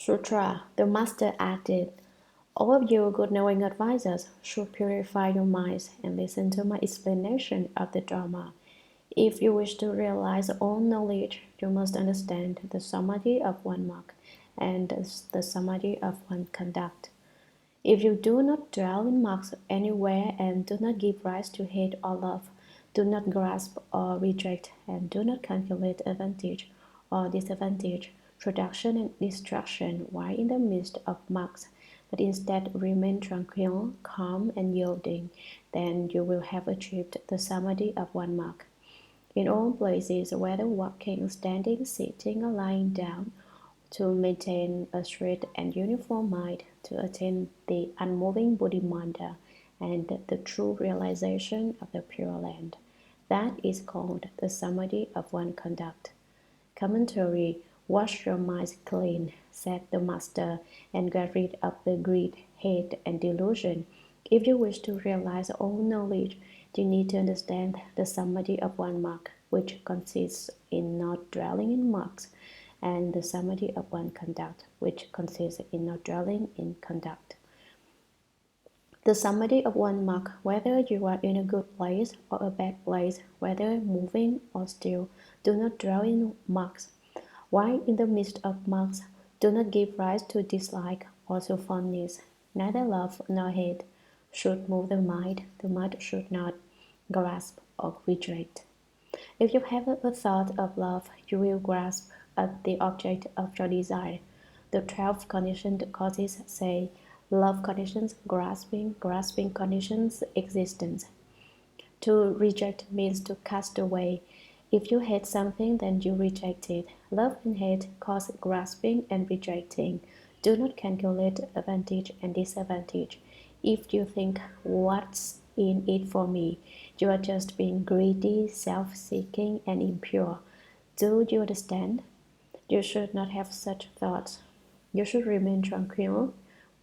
Sutra, the Master added, all of you good knowing advisors should purify your minds and listen to my explanation of the Dharma. If you wish to realize all knowledge, you must understand the samadhi of one mark and the samadhi of one conduct. If you do not dwell in marks anywhere and do not give rise to hate or love, do not grasp or reject, and do not calculate advantage or disadvantage, production and destruction while in the midst of marks, but instead remain tranquil, calm, and yielding, then you will have achieved the samadhi of one mark. In all places, whether walking, standing, sitting, or lying down, to maintain a straight and uniform mind, to attain the unmoving Buddhimanda and the true realization of the Pure Land. That is called the samadhi of one conduct. Commentary. Wash your minds clean, said the Master, and get rid of the greed, hate, and delusion. If you wish to realize all knowledge, you need to understand the samadhi of one mark, which consists in not dwelling in marks, and the samadhi of one conduct, which consists in not dwelling in conduct. The samadhi of one mark, whether you are in a good place or a bad place, whether moving or still, do not dwell in marks. While in the midst of marks, do not give rise to dislike or to fondness. Neither love nor hate should move the mind should not grasp or reject. If you have a thought of love, you will grasp at the object of your desire. The 12 conditioned causes say, love conditions grasping, grasping conditions existence. To reject means to cast away. If you hate something, then you reject it. Love and hate cause grasping and rejecting. Do not calculate advantage and disadvantage. If you think, what's in it for me, you are just being greedy, self-seeking, and impure. Do you understand? You should not have such thoughts. You should remain tranquil,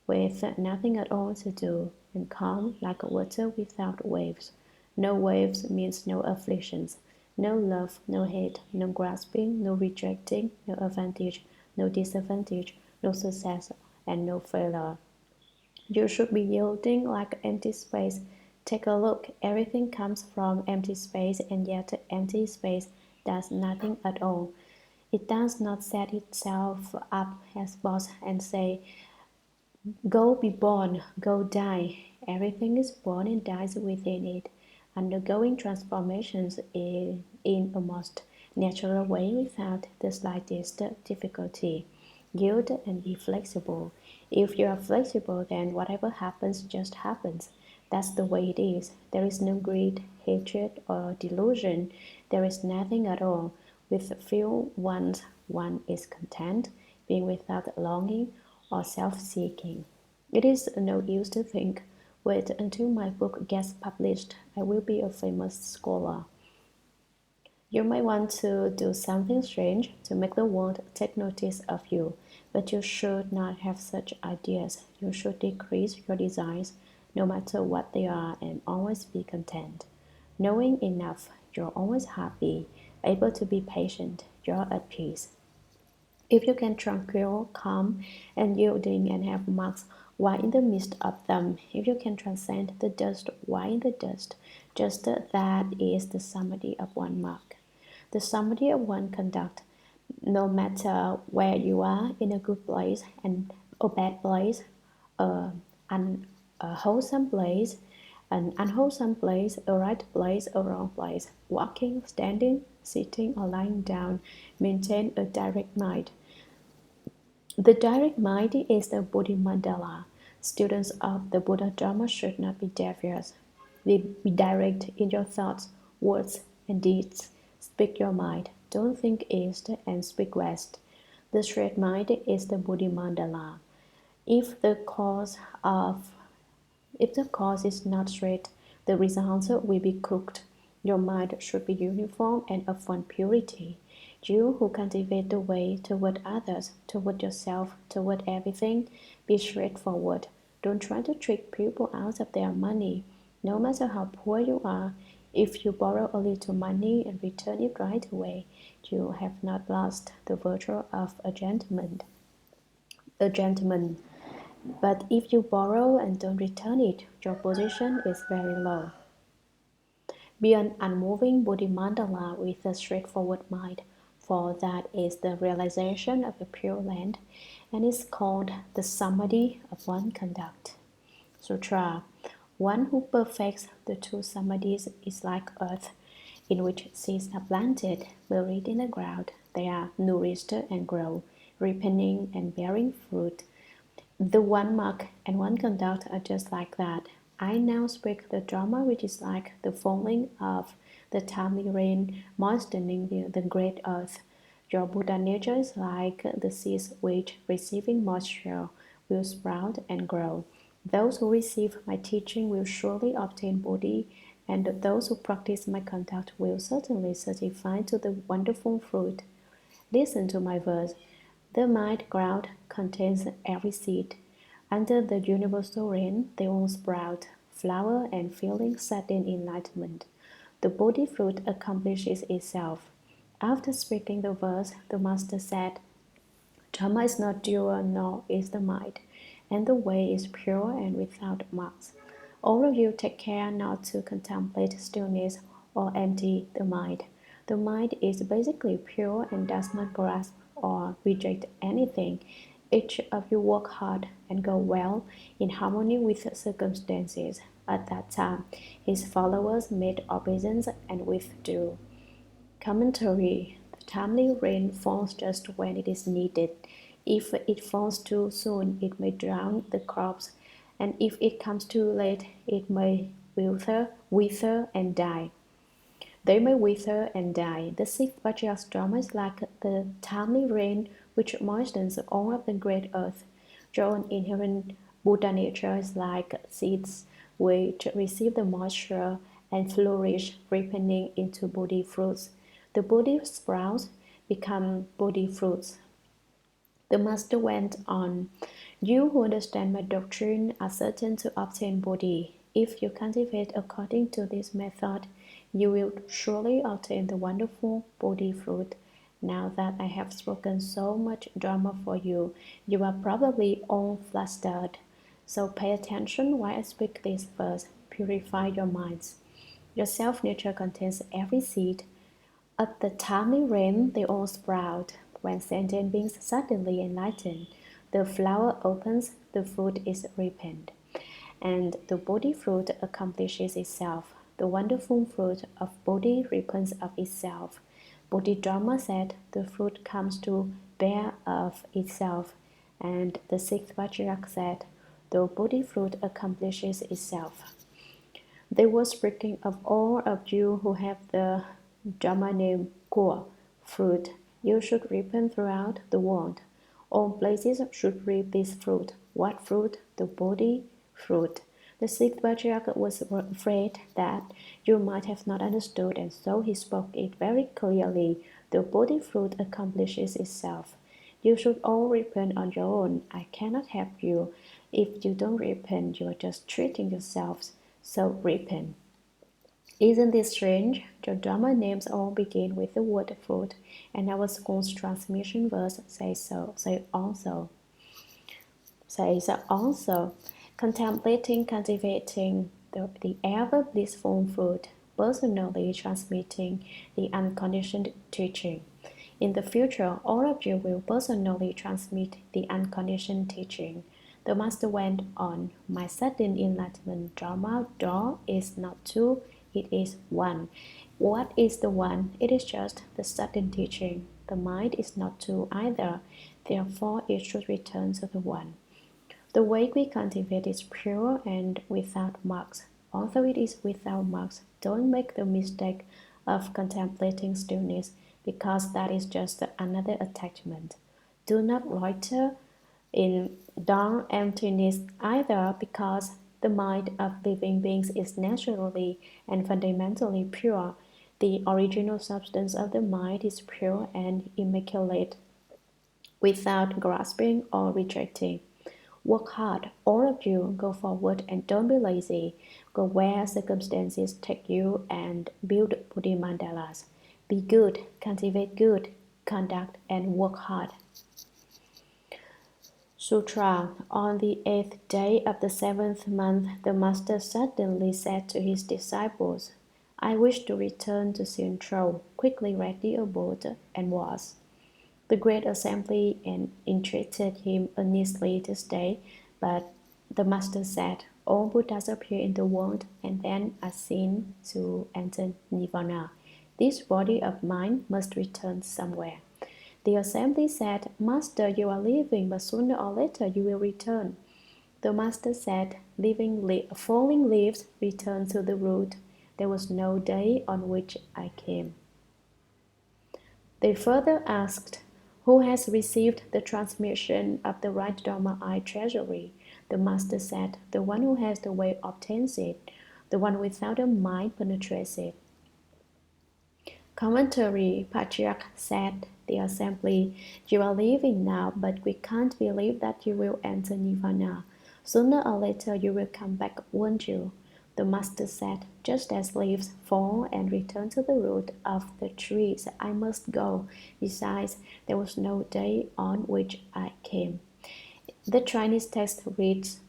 with nothing at all to do, and calm like water without waves. No waves means no afflictions, no love, no hate, no grasping, no rejecting, no advantage, no disadvantage, no success, and no failure. You should be yielding like empty space. Take a look, everything comes from empty space, and yet empty space does nothing at all. It does not set itself up as boss and say, go be born, go die. Everything is born and dies within it, undergoing transformations in a most natural way without the slightest difficulty. Yield and be flexible. If you are flexible, then whatever happens just happens. That's the way it is. There is no greed, hatred, or delusion. There is nothing at all. With few ones, one is content, being without longing or self-seeking. It is no use to think, wait until my book gets published, I will be a famous scholar. You may want to do something strange to make the world take notice of you, but you should not have such ideas. You should decrease your desires, no matter what they are, and always be content. Knowing enough, you're always happy, able to be patient, you're at peace. If you can tranquil, calm, and yielding and have marks while in the midst of them, if you can transcend the dust while in the dust, just that is the samadhi of one mark. The samadhi of one conduct, no matter where you are, in a good place and a bad place, a wholesome place, an unwholesome place, a right place, a wrong place, walking, standing, sitting, or lying down, maintain a direct mind. The direct mind is the Buddhimandala. Students of the Buddha Dharma should not be devious. Be direct in your thoughts, words, and deeds. Speak your mind. Don't think east and speak west. The straight mind is the Buddhimandala. If the cause is not straight, the result will be crooked. Your mind should be uniform and of one purity. You who cultivate the way toward others, toward yourself, toward everything, be straightforward. Don't try to trick people out of their money. No matter how poor you are, if you borrow a little money and return it right away, you have not lost the virtue of a gentleman. a gentleman. But if you borrow and don't return it, your position is very low. Be an unmoving Buddhi mandala with a straightforward mind, for that is the realization of a pure land, and is called the samadhi of one conduct. Sutra. One who perfects the two samadhis is like earth, in which seeds are planted, buried in the ground. They are nourished and grow, ripening and bearing fruit. The one mark and one conduct are just like that. I now speak the Dharma which is like the falling of the timely rain, moistening the great earth. Your Buddha nature is like the seeds which, receiving moisture, will sprout and grow. Those who receive my teaching will surely obtain Bodhi, and those who practice my conduct will certainly certify to the wonderful fruit. Listen to my verse. The mind ground contains every seed. Under the universal rain, they all sprout, flower, and feeling certain enlightenment. The Bodhi fruit accomplishes itself. After speaking the verse, the Master said, Dharma is not doer, nor is the mind, and the way is pure and without marks. All of you take care not to contemplate stillness or empty the mind. The mind is basically pure and does not grasp or reject anything. Each of you work hard and go well in harmony with circumstances. At that time, his followers made obeisance and withdrew. Commentary. The timely rain falls just when it is needed. If it falls too soon, it may drown the crops, and if it comes too late, it may wither and die. They may wither and die. The Sixth Patriarch's Dharma is like the timely rain which moistens all of the great earth. Your own inherent Buddha nature is like seeds which receive the moisture and flourish, ripening into Bodhi fruits. The Bodhi sprouts become Bodhi fruits. The Master went on, You who understand my doctrine are certain to obtain Bodhi. If you cultivate according to this method, you will surely obtain the wonderful Bodhi fruit. Now that I have spoken so much Dharma for you, you are probably all flustered. So pay attention while I speak this verse. Purify your minds. Your self-nature contains every seed. At the timely rain, they all sprout. When sentient beings suddenly enlighten, the flower opens, the fruit is ripened, and the Bodhi fruit accomplishes itself. The wonderful fruit of Bodhi ripens of itself. Bodhidharma said the fruit comes to bear of itself, and the Sixth Patriarch said the Bodhi fruit accomplishes itself. They were speaking of all of you who have the Dharma name Kuo, fruit. You should ripen throughout the world. All places should reap this fruit. What fruit? The Bodhi fruit. The Sixth Patriarch was afraid that you might have not understood, and so he spoke it very clearly. The Bodhi fruit accomplishes itself. You should all repent on your own. I cannot help you. If you don't repent, you are just treating yourselves. So repent. Isn't this strange? The Dharma names all begin with the word fruit, and our school's transmission verse says also. Contemplating, cultivating the ever blissful fruit, personally transmitting the unconditioned teaching. In the future, all of you will personally transmit the unconditioned teaching. The Master went on, My sudden enlightenment Dharma door is not two, it is one. What is the one? It is just the sudden teaching. The mind is not two either, therefore it should return to the one. The way we cultivate is pure and without marks. Although it is without marks, don't make the mistake of contemplating stillness, because that is just another attachment. Do not loiter in dark emptiness either, because the mind of living beings is naturally and fundamentally pure. The original substance of the mind is pure and immaculate, without grasping or rejecting. Work hard, all of you, go forward and don't be lazy. Go where circumstances take you and build Bodhi mandalas. Be good, cultivate good conduct, and work hard. Sutra. On the 8th day of the 7th month, the Master suddenly said to his disciples, I wish to return to Central. Quickly read the abode and was. The great assembly entreated him earnestly to stay, but the Master said, all Buddhas appear in the world and then are seen to enter Nirvana. This body of mine must return somewhere. The assembly said, Master, you are leaving, but sooner or later you will return. The Master said, falling leaves return to the root. There was no day on which I came. They further asked, who has received the transmission of the right Dharma I treasury? The Master said, the one who has the way obtains it. The one without a mind penetrates it. Commentary. Patriarch said the assembly, you are leaving now, but we can't believe that you will enter Nirvana. Sooner or later you will come back, won't you? The Master said, just as leaves fall and return to the root of the trees, I must go. Besides, there was no day on which I came. The Chinese text reads,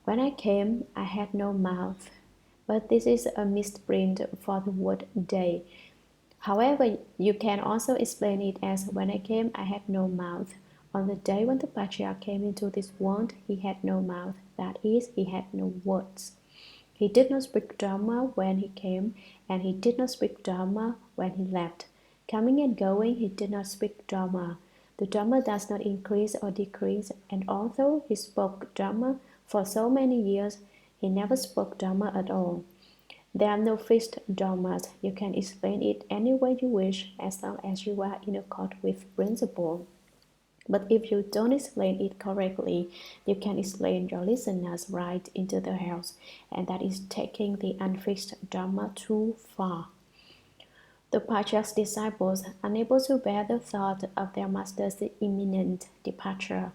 when I came, I had no mouth. But this is a misprint for the word day. However, you can also explain it as when I came, I had no mouth. On the day when the Patriarch came into this world, he had no mouth. That is, he had no words. He did not speak Dharma when he came, and he did not speak Dharma when he left. Coming and going, he did not speak Dharma. The Dharma does not increase or decrease, and although he spoke Dharma for so many years, he never spoke Dharma at all. There are no fixed dogmas. You can explain it any way you wish, as long as you are in accord with principle. But if you don't explain it correctly, you can explain your listeners right into the house, and that is taking the unfixed Dharma too far. The Patriarch's disciples, unable to bear the thought of their master's imminent departure,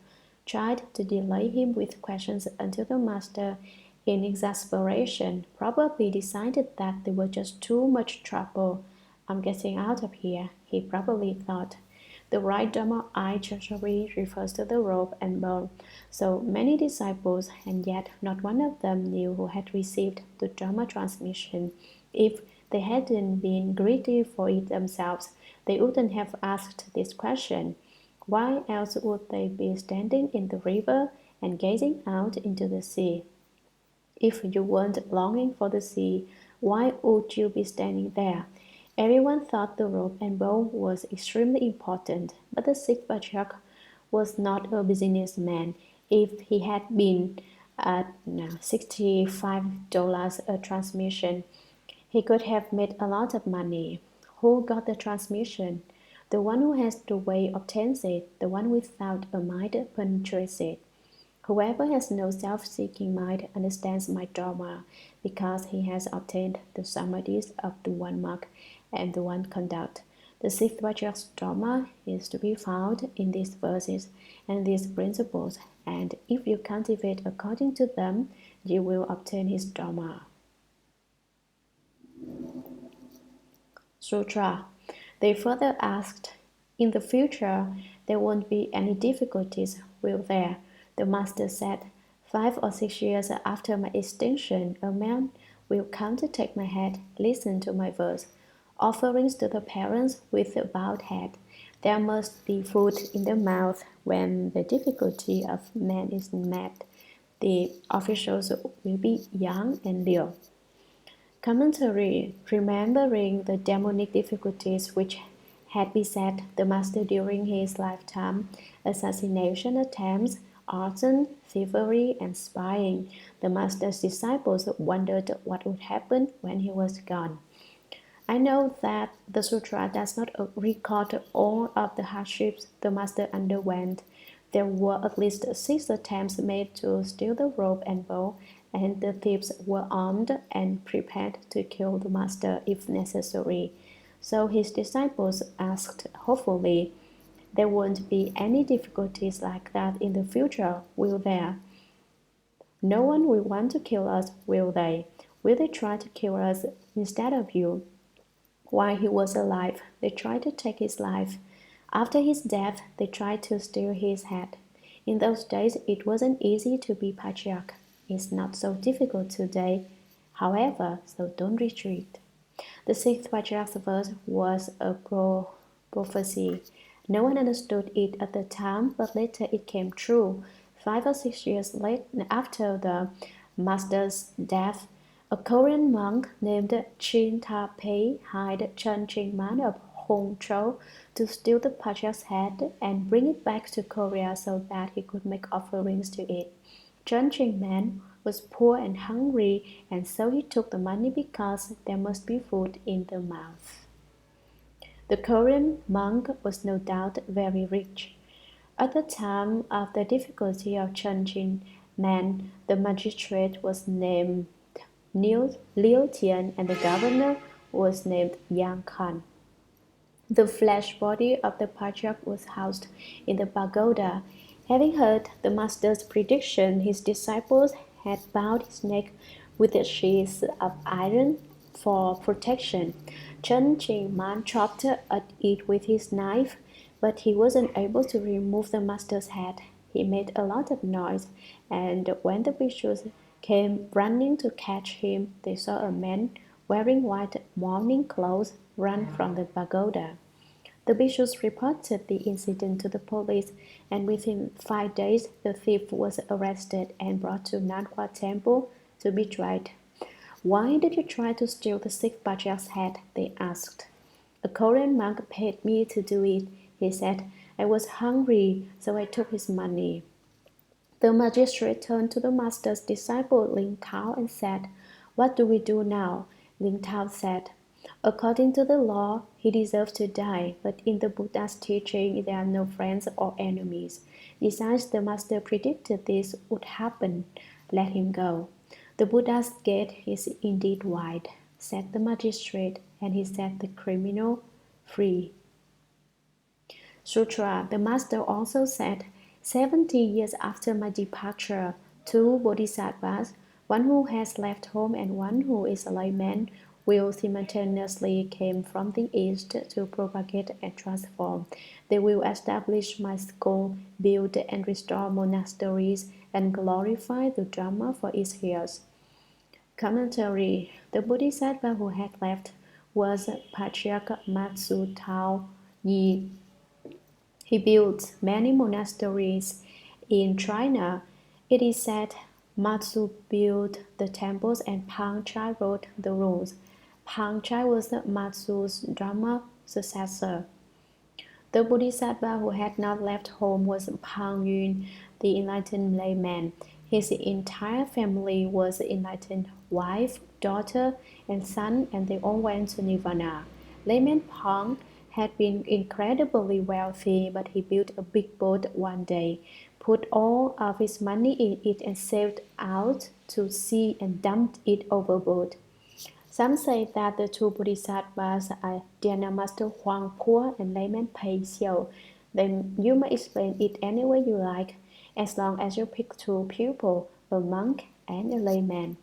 tried to delay him with questions until the master, in exasperation, probably decided that they were just too much trouble. I'm getting out of here, he probably thought. The right Dharma I treasury refers to the robe and bowl. So many disciples, and yet not one of them knew who had received the Dharma transmission. If they hadn't been greedy for it themselves, they wouldn't have asked this question. Why else would they be standing in the river and gazing out into the sea? If you weren't longing for the sea, why would you be standing there? Everyone thought the robe and bowl was extremely important, but the Sixth Patriarch was not a businessman. If he had been at $65 a transmission, he could have made a lot of money. Who got the transmission? The one who has the way obtains it, the one without a mind penetrates it. Whoever has no self-seeking mind understands my Dharma, because he has obtained the samadhis of the one mark and the one conduct. The Sixth Patriarch's Dharma is to be found in these verses and these principles, and if you cultivate according to them, you will obtain his Dharma. Sutra. They further asked, in the future, there won't be any difficulties, will there? The Master said, 5 or 6 years after my extinction, a man will come to take my head. Listen to my verse. Offerings to the parents with a bowed head. There must be food in the mouth when the difficulty of man is met. The officials will be young and lean. Commentary. Remembering the demonic difficulties which had beset the Master during his lifetime, assassination attempts, arson, thievery, and spying, the Master's disciples wondered what would happen when he was gone. I know that the Sutra does not record all of the hardships the Master underwent. There were at least 6 attempts made to steal the robe and bowl, and the thieves were armed and prepared to kill the Master if necessary. So his disciples asked hopefully, there won't be any difficulties like that in the future, will there? No one will want to kill us, will they? Will they try to kill us instead of you? While he was alive, they tried to take his life. After his death, they tried to steal his head. In those days, it wasn't easy to be patriarch. It's not so difficult today, however, so don't retreat. The sixth patriarch's verse was a prophecy. No one understood it at the time, but later it came true. 5 or 6 years later, after the master's death, a Korean monk named Chin Ta Pei hired Chen Ching-man of Hongzhou to steal the patriarch's head and bring it back to Korea so that he could make offerings to it. Chen Ching-man was poor and hungry, and so he took the money because there must be food in the mouth. The Korean monk was no doubt very rich. At the time of the difficulty of Chen Ching-man, the magistrate was named Liu Tian and the governor was named Yang Kan. The flesh body of the patriarch was housed in the pagoda. Having heard the master's prediction, his disciples had bound his neck with a sheath of iron for protection. Chen Ching-man chopped at it with his knife, but he wasn't able to remove the master's head. He made a lot of noise, and when the bhikshus came running to catch him, they saw a man wearing white mourning clothes run from the pagoda. The bhikshus reported the incident to the police, and within 5 days the thief was arrested and brought to Nan Hua Temple to be tried. "Why did you try to steal the sixth patriarch's head?" they asked. "A Korean monk paid me to do it," he said. "I was hungry, so I took his money." The magistrate turned to the master's disciple Ling Tao and said, "What do we do now?" Ling Tao said, "According to the law, he deserves to die, but in the Buddha's teaching, there are no friends or enemies. Besides, the master predicted this would happen. Let him go." "The Buddha's gate is indeed wide," said the magistrate, and he set the criminal free. Sutra. The master also said, 70 years after my departure, 2 bodhisattvas, one who has left home and one who is a layman, will simultaneously come from the east to propagate and transform. They will establish my school, build and restore monasteries, and glorify the Dharma for its heirs. Commentary. The bodhisattva who had left was Patriarch Matsu Tao Yi. He built many monasteries in China. It is said Matsu built the temples and Pang Chai wrote the rules. Pang Chai was Matsu's Dharma successor. The bodhisattva who had not left home was Pang Yun, the enlightened layman. His entire family was enlightened: wife, daughter, and son, and they all went to Nirvana. Layman Pang had been incredibly wealthy, but he built a big boat one day, put all of his money in it, and sailed out to sea and dumped it overboard. Some say that the 2 bodhisattvas are Dhyana Master Shuan Hua and layman Pei Xiu. Then you may explain it any way you like, as long as you pick 2 people, a monk and a layman.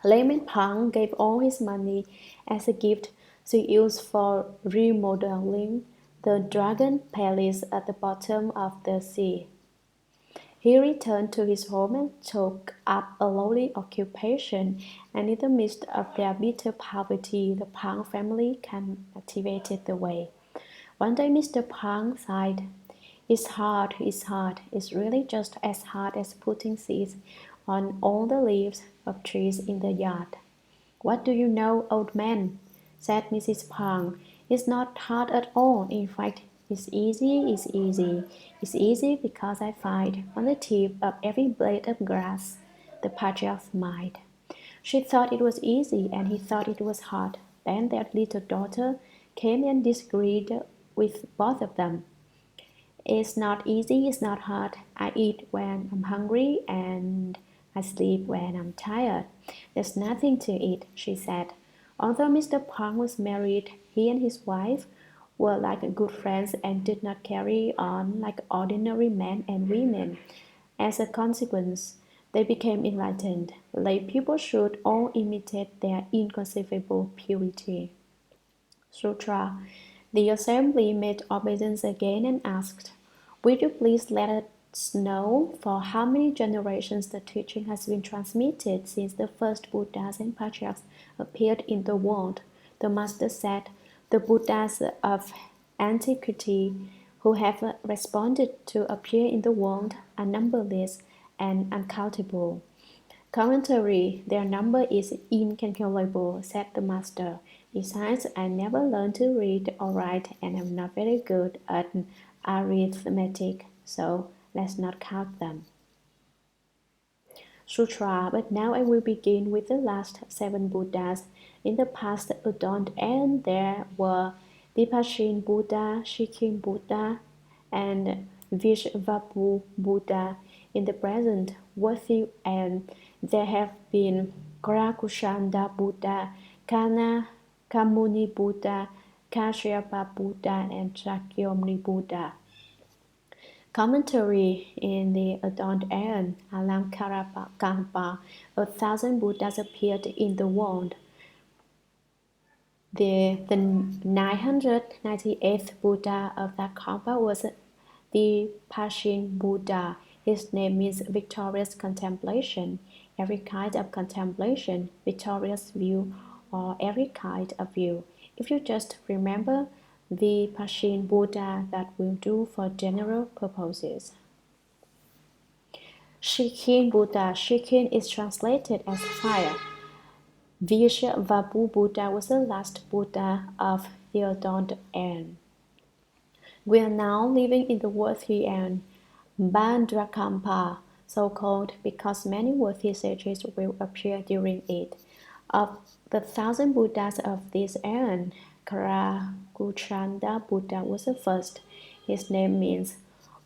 Layman Pang gave all his money as a gift to use for remodeling the dragon palace at the bottom of the sea. He returned to his home and took up a lowly occupation, and in the midst of their bitter poverty, the Pang family cultivated the way. One day Mr. Pang sighed, "It's hard, it's really just as hard as putting seeds on all the leaves of trees in the yard." "What do you know, old man?" said Mrs. Pang. "It's not hard at all. In fact, it's easy. It's easy because I find on the tip of every blade of grass the patriarch's mind." She thought it was easy, and he thought it was hard. Then their little daughter came and disagreed with both of them. "It's not easy, it's not hard. I eat when I'm hungry and I sleep when I'm tired. There's nothing to it," she said. Although Mr. Pang was married, he and his wife were like good friends and did not carry on like ordinary men and women. As a consequence, they became enlightened. Lay people should all imitate their inconceivable purity. Sutra. The assembly made obeisance again and asked, "Will you please let know for how many generations the teaching has been transmitted since the first Buddhas and Patriarchs appeared in the world. The Master said, the Buddhas of antiquity who have responded to appear in the world are numberless and uncountable. Commentary, their number is incalculable, said the Master. Besides, I never learned to read or write and am not very good at arithmetic, so let's not count them. Sutra, but now I will begin with the last 7 Buddhas. In the past adorned and there were Vipassin Buddha, Shikin Buddha, and Vishvapu Buddha. In the present worthy and there have been Karakushanda Buddha, Kana Kamuni Buddha, Kashyapa Buddha, and Shakyamuni Buddha. Commentary in the adorned aeon, Alamkarakampa, 1,000 Buddhas appeared in the world. The 998th Buddha of that Kampa was the Pashin Buddha. His name means victorious contemplation, every kind of contemplation, victorious view, or every kind of view. If you just remember the Pashin Buddha, that will do for general purposes. Shikin Buddha. Shikin is translated as fire. Vishvapu Buddha was the last Buddha of the adorned aeon. We are now living in the worthy aeon, Bandrakampa, so called because many worthy sages will appear during it. Of the 1,000 Buddhas of this aeon, Karakuchanda Buddha was the first. His name means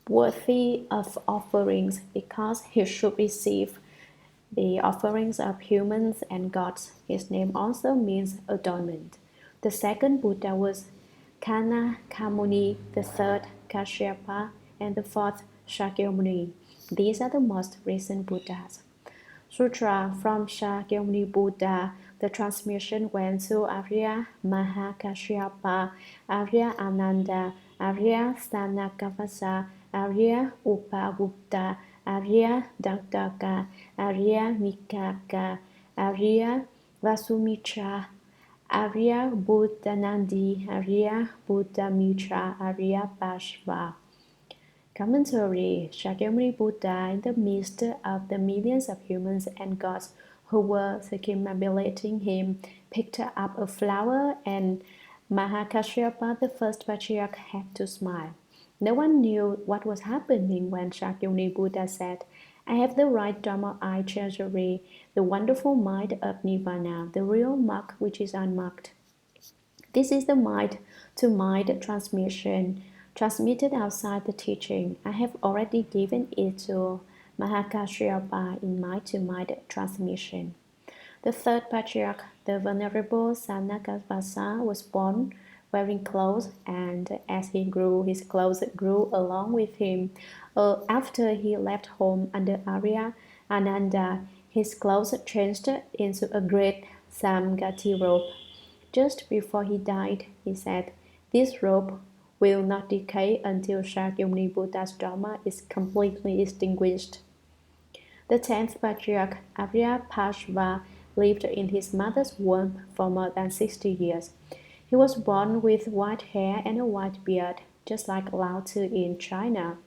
worthy of offerings because he should receive the offerings of humans and gods. His name also means adornment. The second Buddha was Kana Kamuni, the third Kashyapa, and the fourth Shakyamuni. These are the most recent Buddhas. Sutra from Shakyamuni Buddha. The transmission went to Arya Mahakashyapa, Arya Ananda, Arya Sanakavasa, Arya Upagupta, Arya Daktaka, Arya Mikaka, Arya Vasumitra, Arya Buddhanandi, Arya Buddhamitra, Arya Bhashva. Commentary. Shakyamuni Buddha, in the midst of the millions of humans and gods who were circumambulating him, picked up a flower, and Mahakashyapa, the first patriarch, had to smile. No one knew what was happening when Shakyamuni Buddha said, I have the right Dharma eye treasury, the wonderful mind of Nirvana, the real mark which is unmarked. This is the mind-to-mind transmission, transmitted outside the teaching. I have already given it to Mahakashyapa in mind-to-mind transmission. The third patriarch, the Venerable Sanakavasa, was born wearing clothes, and as he grew, his clothes grew along with him. After he left home under Arya Ananda, his clothes changed into a great Samgati robe. Just before he died, he said, this robe will not decay until Shakyamuni Buddha's Dharma is completely extinguished. The 10th Patriarch, Arya Bhashva, lived in his mother's womb for more than 60 years. He was born with white hair and a white beard, just like Lao Tzu in China.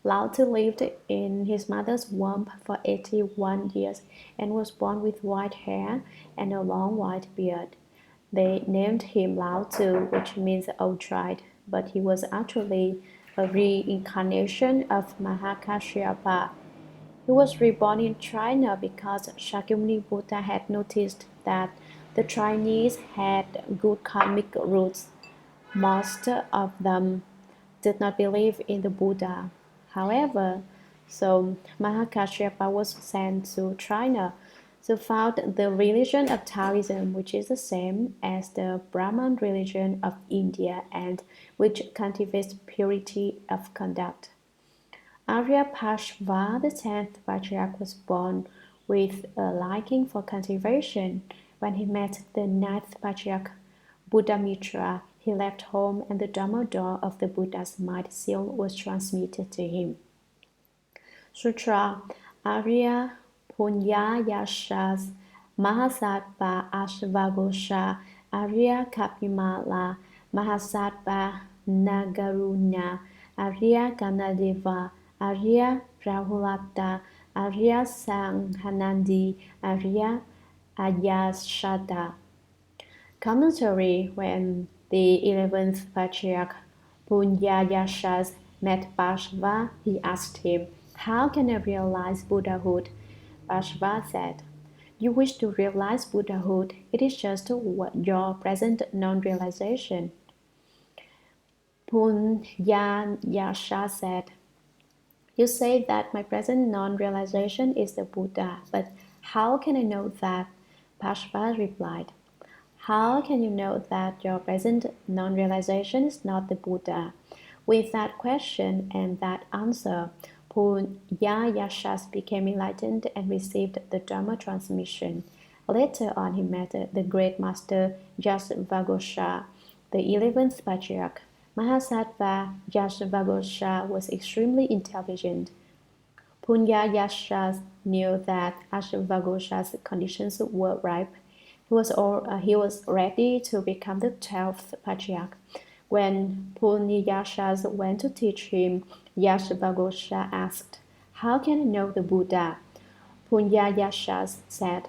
Lao Tzu lived in his mother's womb for 81 years and was born with white hair and a long white beard. They named him Lao Tzu, which means old-tried, but he was actually a reincarnation of Mahakashyapa. He was reborn in China because Shakyamuni Buddha had noticed that the Chinese had good karmic roots. Most of them did not believe in the Buddha. However, so Mahakashyapa was sent to China to found the religion of Taoism, which is the same as the Brahman religion of India and which cultivates purity of conduct. Arya Bhashva, the 10th Patriarch, was born with a liking for cultivation. When he met the 9th Patriarch, Buddhamitra, he left home and the Dharma door of the Buddha's mind seal was transmitted to him. Sutra. Arya Punyayashas Mahasattva Ashvagosha Arya Kapimala Mahasattva Nagaruna Arya Ganadeva Arya Rahulata Arya Sanghanandi Arya Ayashata. Commentary. When the 11th Patriarch Punyayashas met Bhashva, he asked him, "How can I realize Buddhahood?" Bhashva said, "You wish to realize Buddhahood. It is just your present non-realization." Punyayasha said, "You say that my present non-realization is the Buddha, but how can I know that?" Bhashva replied, "How can you know that your present non-realization is not the Buddha?" With that question and that answer, Punyayashas became enlightened and received the Dharma transmission. Later on, he met the great master Yasvagosha, the 11th Patriarch. Mahasattva Yasvagosha was extremely intelligent. Punyayasha knew that Ashvagosha's conditions were ripe. He was ready to become the 12th Patriarch. When Punyayasha went to teach him, Yasvagosha asked, "How can I know the Buddha?" Punyayasha said,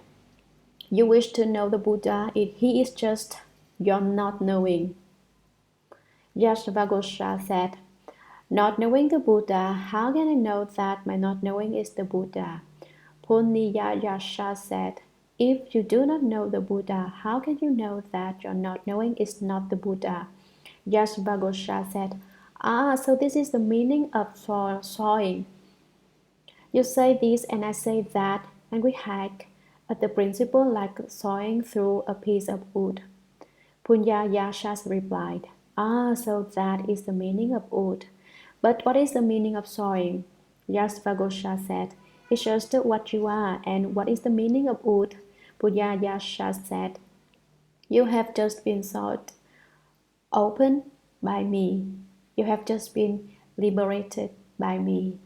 "You wish to know the Buddha, he is just your not knowing." Yasvagosha said, "Not knowing the Buddha, how can I know that my not knowing is the Buddha?" Punyayasha said, "If you do not know the Buddha, how can you know that your not knowing is not the Buddha?" Yasvagosha said, "So this is the meaning of sawing. You say this and I say that, and we hack at the principle like sawing through a piece of wood." Punyayasha replied, So that is the meaning of wood. But what is the meaning of sawing?" Yasvagosha said, "It's just what you are, and what is the meaning of wood?" Punyayasha said, "You have just been sawed open by me. You have just been liberated by me."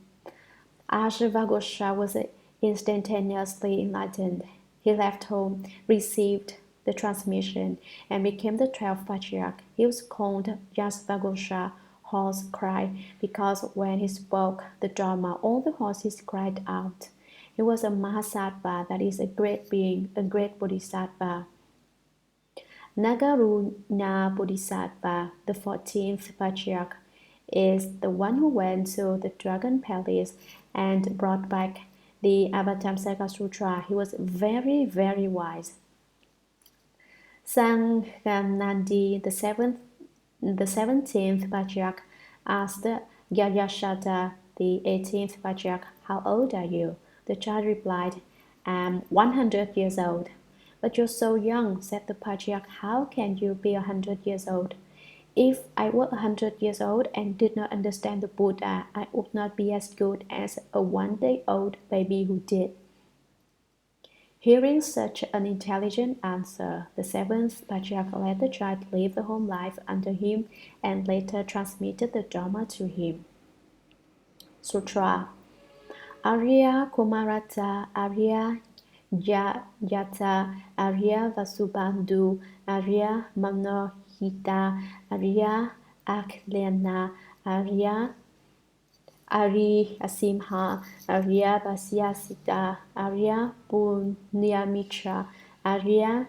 Ashvagosha was instantaneously enlightened. He left home, received the transmission, and became the 12th Patriarch. He was called Yasvagosha, horse cry, because when he spoke the Dharma, all the horses cried out. He was a Mahasattva, that is, a great being, a great Bodhisattva. Nagaruna Bodhisattva, the 14th Patriarch, is the one who went to the Dragon Palace and brought back the Avatamsaka Sutra. He was very, very wise. Sanghanandi, the 17th Patriarch, asked Yayashata, the 18th Patriarch, "How old are you?" The child replied, "I'm 100 years old." "But you're so young," said the Patriarch. "How can you be 100 years old?" "If I were 100 years old and did not understand the Buddha, I would not be as good as a 1-day-old baby who did." Hearing such an intelligent answer, the 7th Patriarch let the child live the home life under him and later transmitted the Dharma to him. Sutra. Arya Kumarata, Arya Yata, Arya Vasubandhu, Arya Manohita, Arya Aklena, Arya Simha, Arya Vasyasita, Arya Punyamitra, Arya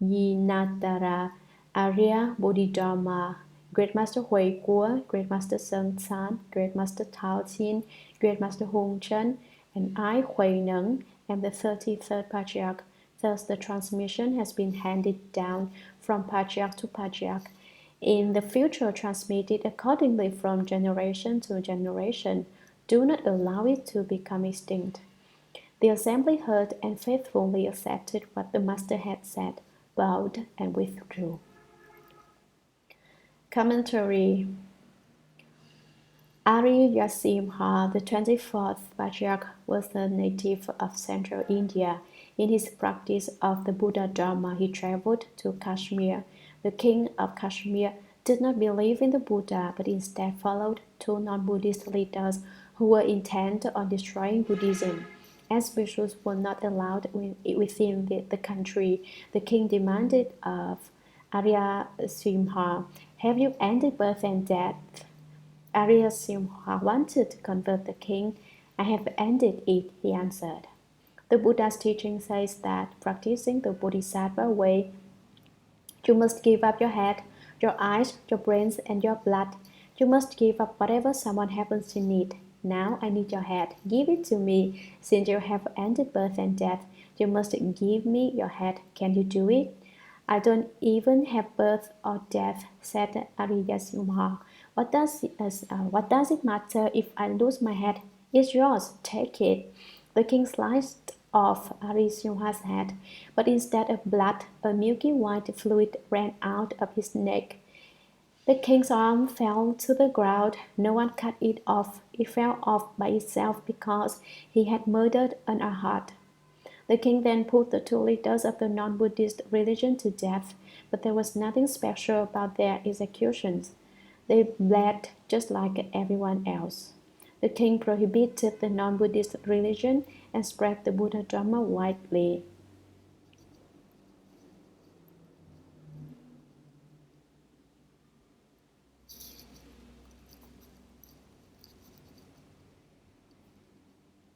Prayinatara, Arya Bodhidharma, Great Master Hui Guo, Great Master Sun San, Great Master Tao Xin, Great Master Hung Chen, and I, Hui Neng, am the 33rd Patriarch. Thus, the transmission has been handed down from Patriarch to Patriarch. In the future, transmitted accordingly from generation to generation. Do not allow it to become extinct. The assembly heard and faithfully accepted what the Master had said, bowed, and withdrew. Commentary. Ariyasimha, the 24th Patriarch, was a native of central India. In his practice of the Buddha Dharma, he traveled to Kashmir. The king of Kashmir did not believe in the Buddha, but instead followed two non-Buddhist leaders who were intent on destroying Buddhism. As bhikshus were not allowed within the country, the king demanded of Arya Simha, "Have you ended birth and death?" Arya Simha wanted to convert the king. "I have ended it," he answered. The Buddha's teaching says that practicing the Bodhisattva way, you must give up your head, your eyes, your brains, and your blood. You must give up whatever someone happens to need. Now I need your head. Give it to me. Since you have ended birth and death, you must give me your head. Can you do it? "I don't even have birth or death," said Arya Simha. What does it matter if I lose my head? It's yours. Take it." The king sliced off Arya Simha's head, but instead of blood, a milky white fluid ran out of his neck. The king's arm fell to the ground. No one cut it off. It fell off by itself because he had murdered an arhat. The king then put the two leaders of the non-Buddhist religion to death, but there was nothing special about their executions. They bled just like everyone else. The king prohibited the non-Buddhist religion and spread the Buddha Dharma widely.